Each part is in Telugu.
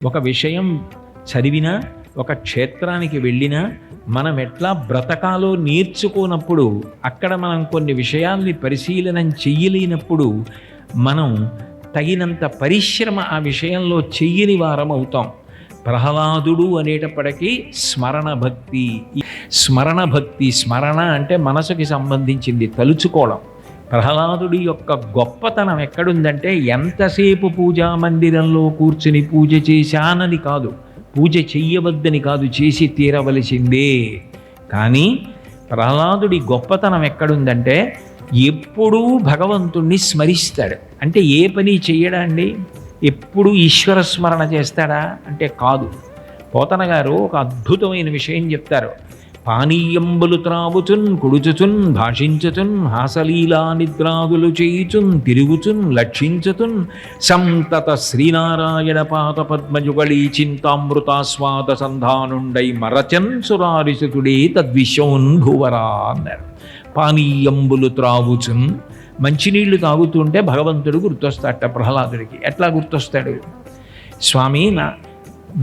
ఒక విషయం చదివినా, ఒక క్షేత్రానికి వెళ్ళినా మనం ఎట్లా బ్రతకాలో నేర్చుకోనప్పుడు, అక్కడ మనం కొన్ని విషయాల్ని పరిశీలనం చెయ్యలేనప్పుడు మనం తగినంత పరిశ్రమ ఆ విషయంలో చెయ్యని వారం అవుతాం. ప్రహ్లాదుడు అనేటప్పటికీ స్మరణ భక్తి. స్మరణ అంటే మనసుకి సంబంధించింది, తలుచుకోవడం. ప్రహ్లాదుడి యొక్క గొప్పతనం ఎక్కడుందంటే, ఎంతసేపు పూజా మందిరంలో కూర్చుని పూజ చేశానని కాదు, పూజ చెయ్యవద్దని కాదు, చేసి తీరవలసిందే. కానీ ప్రహ్లాదుడి గొప్పతనం ఎక్కడుందంటే, ఎప్పుడూ భగవంతుణ్ణి స్మరిస్తాడు. అంటే ఏ పని చెయ్యడండి, ఎప్పుడు ఈశ్వర స్మరణ చేస్తాడా అంటే కాదు. పోతన గారు ఒక అద్భుతమైన విషయం చెప్తారు. పానీయంబులు త్రావుచున్, కుడుచుచున్, భాషించుచున్, హాసలీలా నిద్రాదులు చేయుచున్, తిరుగుచున్, లక్షించుచున్, సంతత శ్రీనారాయణ పాద పద్మయుగళీ చింతామృతాస్వాద సంధానుండై మరచన్ సురారిసుతుడే తద్విశ్వోన్భువరా అన్నారు. పానీయంబులు త్రావుచున్, మంచినీళ్లు తాగుతుంటే భగవంతుడు గుర్తొస్తాడట ప్రహ్లాదుడికి. ఎట్లా గుర్తొస్తాడు? స్వామి, నా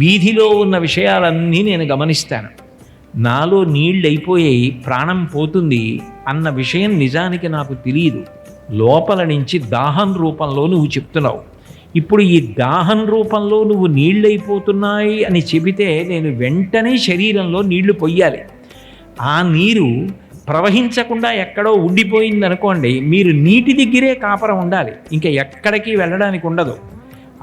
వీధిలో ఉన్న విషయాలన్నీ నేను గమనిస్తాను, నాలో నీళ్ళు అయిపోయాయి, ప్రాణం పోతుంది అన్న విషయం నిజానికి నాకు తెలియదు. లోపల నుంచి దాహం రూపంలో నువ్వు చెప్తున్నావు. ఇప్పుడు ఈ దాహం రూపంలో నువ్వు నీళ్ళైపోతున్నాయి అని చెబితే నేను వెంటనే శరీరంలో నీళ్లు పొయ్యాలి. ఆ నీరు ప్రవహించకుండా ఎక్కడో ఉండిపోయిందనుకోండి, మీరు నీటి దగ్గరే కాపరం ఉండాలి, ఇంకా ఎక్కడికి వెళ్ళడానికి ఉండదు.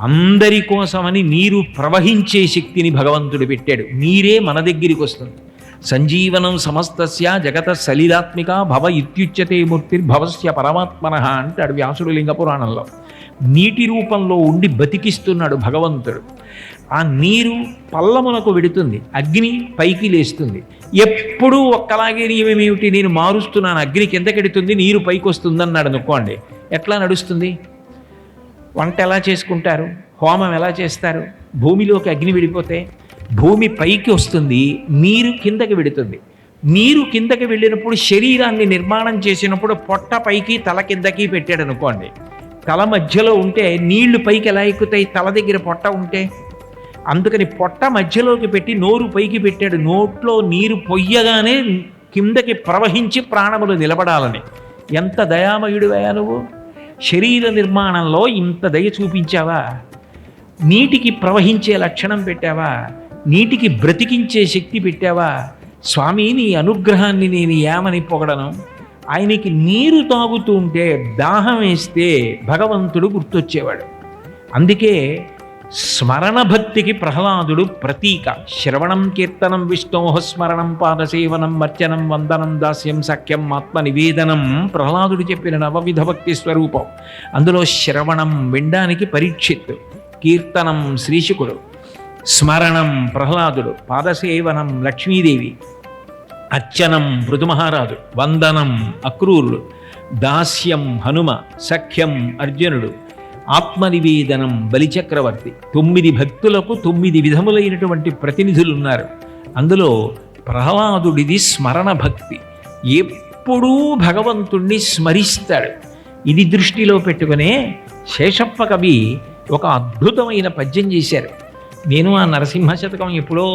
అందరి కోసమని నీరు ప్రవహించే శక్తిని భగవంతుడు పెట్టాడు. నీరే మన దగ్గరికి వస్తుంది. సంజీవనం సమస్తస్య జగత సలిలాత్మిక భవ ఇత్యుచ్యతే మూర్తిర్భవస్య పరమాత్మనః అంటాడు వ్యాసుడు లింగ పురాణంలో. నీటి రూపంలో ఉండి బతికిస్తున్నాడు భగవంతుడు. ఆ నీరు పల్లమునకు వెడుతుంది, అగ్ని పైకి లేస్తుంది. ఎప్పుడూ ఒక్కలాగే నియమేమిటి, నేను మారుస్తున్నాను, అగ్ని కిందకెడుతుంది, నీరు పైకి వస్తుంది అన్నాడు అనుకోండి, ఎట్లా నడుస్తుంది? వంట ఎలా చేసుకుంటారు? హోమం ఎలా చేస్తారు? భూమిలోకి అగ్ని విడిపోతే భూమి పైకి వస్తుంది, నీరు కిందకి వెడుతుంది. నీరు కిందకి వెళ్ళినప్పుడు శరీరాన్ని నిర్మాణం చేసినప్పుడు పొట్ట పైకి తల కిందకి పెట్టాడు అనుకోండి, తల మధ్యలో ఉంటే నీళ్లు పైకి ఎలా ఎక్కుతాయి? తల దగ్గర పొట్ట ఉంటే. అందుకని పొట్ట మధ్యలోకి పెట్టి నోరు పైకి పెట్టాడు. నోట్లో నీరు పొయ్యగానే కిందకి ప్రవహించి ప్రాణములు నిలబడాలని. ఎంత దయామయుడివయ్యా నువ్వు! శరీర నిర్మాణంలో ఇంత దయ చూపించావా? నీటికి ప్రవహించే లక్షణం పెట్టావా? నీటికి బ్రతికించే శక్తి పెట్టావా? స్వామి, నీ అనుగ్రహాన్ని నేను ఏమని పొగడను? ఆయనకి నీరు తాగుతూ ఉంటే దాహం వేస్తే భగవంతుడు గుర్తొచ్చేవాడు. అందుకే స్మరణ భక్తికి ప్రహ్లాదుడు ప్రతీక. శ్రవణం కీర్తనం విష్ణోః స్మరణం పాదసేవనం అర్చనం వందనం దాస్యం సఖ్యం ఆత్మ నివేదనం ప్రహ్లాదుడు చెప్పిన నవవిధ భక్తి స్వరూపం. అందులో శ్రవణం వినడానికి పరీక్షిత్తు, కీర్తనం శ్రీశుకుడు, స్మరణం ప్రహ్లాదుడు, పాదసేవనం లక్ష్మీదేవి, అర్చనం పృథుమహారాజు, వందనం అక్రూరుడు, దాస్యం హనుమ, సఖ్యం అర్జునుడు, ఆత్మనివేదనం బలిచక్రవర్తి. 9 భక్తులకు 9 విధములైనటువంటి ప్రతినిధులున్నారు. అందులో ప్రహ్లాదుడిది స్మరణ భక్తి. ఎప్పుడూ భగవంతుణ్ణి స్మరిస్తాడు. ఇది దృష్టిలో పెట్టుకునే శేషప్ప కవి ఒక అద్భుతమైన పద్యం చేశారు. నేను ఆ నరసింహ శతకం ఎప్పుడో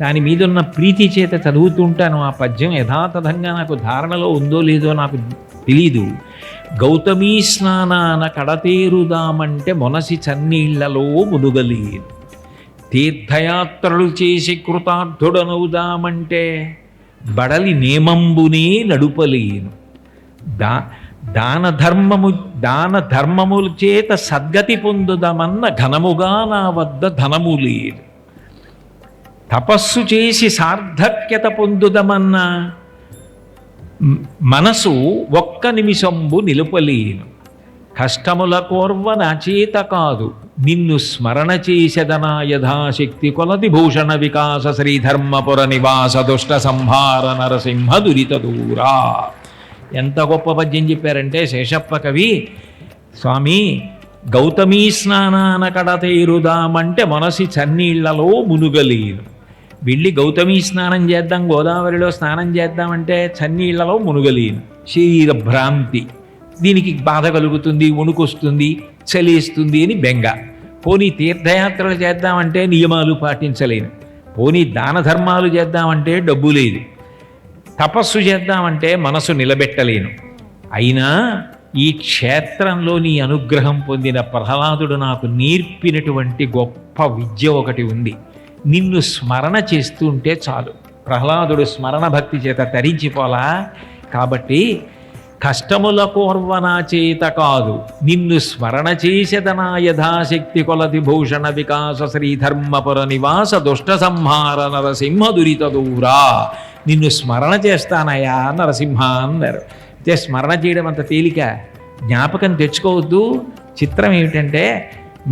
దాని మీద ఉన్న ప్రీతి చేత చదువుతూ ఉంటాను. ఆ పద్యం యథాతథంగా నాకు ధారణలో ఉందో లేదో నాకు తెలీదు. గౌతమీ స్నానాన కడతేరుదామంటే మొనసి చన్నీళ్లలో మునుగలేదు, తీర్థయాత్రలు చేసి కృతార్థుడనవుదామంటే బడలి నేమంబునే నడుపలేను, దాన ధర్మముల చేత సద్గతి పొందుదమన్న ఘనముగా నా వద్ద ధనము లేదు, తపస్సు చేసి సార్థక్యత పొందుదమన్న మనసు ఒక్క నిమిషంబు నిలుపలేను, కష్టముల కోర్వ నా చేత కాదు నిన్ను స్మరణ చేసెదనా యథాశక్తి కొలది భూషణ వికాస శ్రీధర్మపుర నివాస దుష్ట సంహార నరసింహ దురిత దూరా. ఎంత గొప్ప పద్యం చెప్పారంటే శేషప్ప కవి, స్వామి గౌతమీ స్నానాన కడతేరుదామంటే మనసి చన్నీళ్లలో మునుగలేను. వెళ్ళి గౌతమీ స్నానం చేద్దాం, గోదావరిలో స్నానం చేద్దామంటే చన్నీళ్లలో మునుగలేను. శరీర భ్రాంతి, దీనికి బాధ కలుగుతుంది, వణుకొస్తుంది, చలేస్తుంది అని బెంగ. పోనీ తీర్థయాత్రలు చేద్దామంటే నియమాలు పాటించలేను, పోనీ దాన ధర్మాలు చేద్దామంటే డబ్బు లేదు, తపస్సు చేద్దామంటే మనసు నిలబెట్టలేను. అయినా ఈ క్షేత్రంలో నీ అనుగ్రహం పొందిన ప్రహ్లాదుడు నాకు నేర్పినటువంటి గొప్ప విద్య ఒకటి ఉంది. నిన్ను స్మరణ చేస్తూ ఉంటే చాలు. ప్రహ్లాదుడు స్మరణ భక్తి చేత తరించిపోలా. కాబట్టి కష్టముల కోర్వనా చేత కాదు, నిన్ను స్మరణ చేసేదనా యథాశక్తి కొలది భూషణ వికాస శ్రీధర్మపుర నివాస దుష్ట సంహార నరసింహ దురిత దూరా. నిన్ను స్మరణ చేస్తానయా నరసింహ అన్నారు. అయితే స్మరణ చేయడం అంత తేలిక, జ్ఞాపకం తెచ్చుకోవద్దు. చిత్రం ఏమిటంటే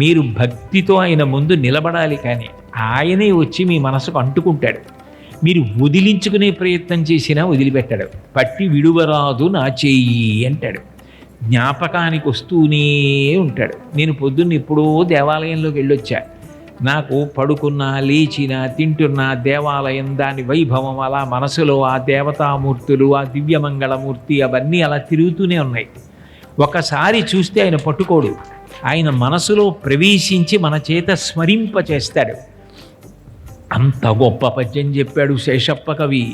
మీరు భక్తితో ఆయన ముందు నిలబడాలి, కానీ ఆయనే వచ్చి మీ మనసుకు అంటుకుంటాడు. మీరు వదిలించుకునే ప్రయత్నం చేసినా వదిలిపెట్టాడు. పట్టి విడువరాదు నా చేయి అంటాడు. జ్ఞాపకానికి వస్తూనే ఉంటాడు. నేను పొద్దున్న ఎప్పుడో దేవాలయంలోకి వెళ్ళొచ్చా, నాకు పడుకున్నా లేచినా తింటున్నా దేవాలయం దాని వైభవం అలా మనసులో ఆ దేవతామూర్తులు ఆ దివ్యమంగళమూర్తి అవన్నీ అలా తిరుగుతూనే ఉన్నాయి. ఒకసారి చూస్తే ఆయన పట్టుకోడు, ఆయన మనసులో ప్రవేశించి మన చేత స్మరింపచేస్తాడు. అంత గొప్ప పద్యం చెప్పాడు శేషప్ప కవి.